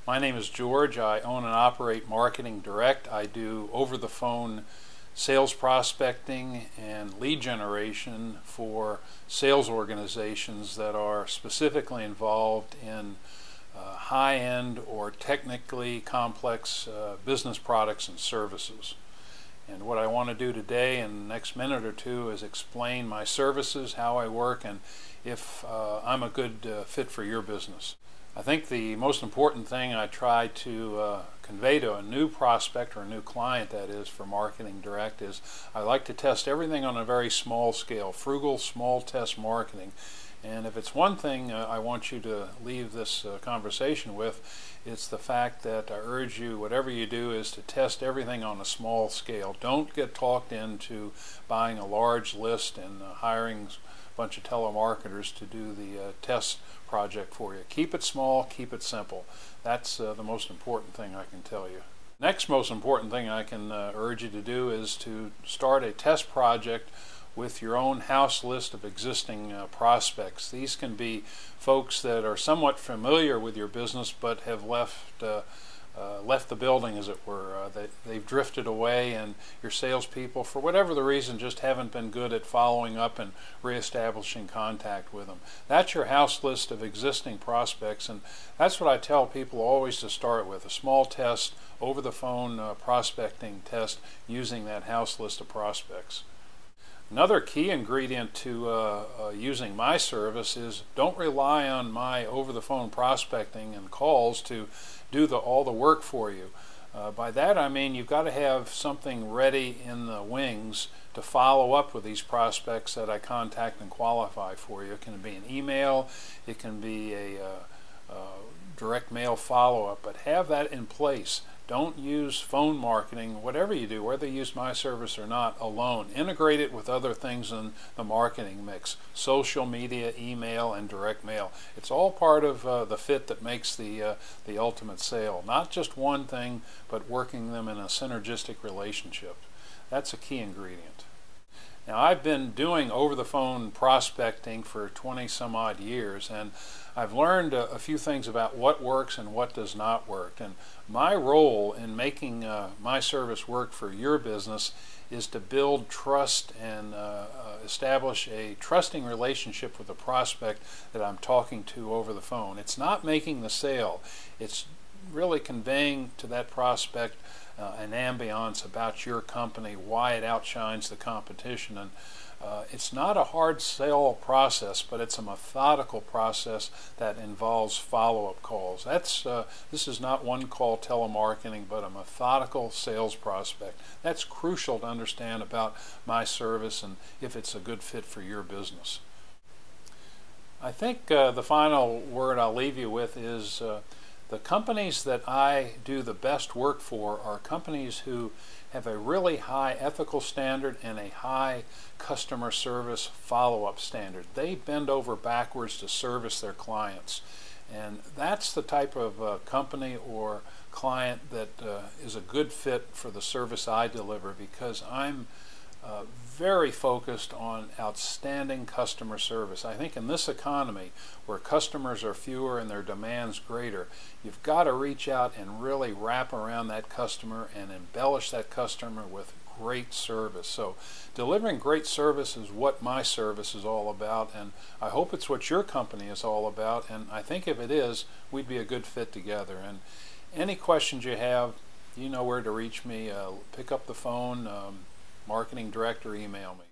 My name is George. I own and operate Marketing Direct. I do over-the-phone sales prospecting and lead generation for sales organizations that are specifically involved in high-end or technically complex business products and services. And what I want to do today in the next minute or two is explain my services, how I work, and if I'm a good fit for your business. I think the most important thing I try to convey to a new prospect, or a new client that is, for Marketing Direct is I like to test everything on a very small scale, frugal, small test marketing. And if it's one thing I want you to leave this conversation with, it's the fact that I urge you, whatever you do, is to test everything on a small scale. Don't get talked into buying a large list and hiring a bunch of telemarketers to do the test project for you. Keep it small, keep it simple. That's the most important thing I can tell you. Next most important thing I can urge you to do is to start a test project with your own house list of existing prospects. These can be folks that are somewhat familiar with your business but have left the building, as it were. They've drifted away, and your salespeople, for whatever the reason, just haven't been good at following up and reestablishing contact with them. That's your house list of existing prospects, and that's what I tell people always to start with, a small test, over the phone prospecting test using that house list of prospects. Another key ingredient to using my service is don't rely on my over-the-phone prospecting and calls to do all the work for you. By that I mean you've got to have something ready in the wings to follow up with these prospects that I contact and qualify for you. It can be an email, it can be a direct mail follow-up, but have that in place. Don't use phone marketing, whatever you do, whether you use my service or not, alone. Integrate it with other things in the marketing mix. Social media, email, and direct mail. It's all part of the fit that makes the ultimate sale. Not just one thing, but working them in a synergistic relationship. That's a key ingredient. Now, I've been doing over-the-phone prospecting for 20 some odd years, and I've learned a few things about what works and what does not work. And my role in making my service work for your business is to build trust and establish a trusting relationship with the prospect that I'm talking to over the phone. It's not making the sale. It's really conveying to that prospect an ambiance about your company, why it outshines the competition. And it's not a hard sale process, but it's a methodical process that involves follow-up calls. This is not one-call telemarketing, but a methodical sales prospect. That's crucial to understand about my service and if it's a good fit for your business. I think the final word I'll leave you with is the companies that I do the best work for are companies who have a really high ethical standard and a high customer service follow-up standard. They bend over backwards to service their clients. And that's the type of company or client that is a good fit for the service I deliver, because I'm very focused on outstanding customer service. I think in this economy, where customers are fewer and their demands greater, you've got to reach out and really wrap around that customer and embellish that customer with great service. So delivering great service is what my service is all about, and I hope it's what your company is all about, and I think if it is, we'd be a good fit together. And any questions you have, you know where to reach me. Pick up the phone, Marketing Direct, or email me.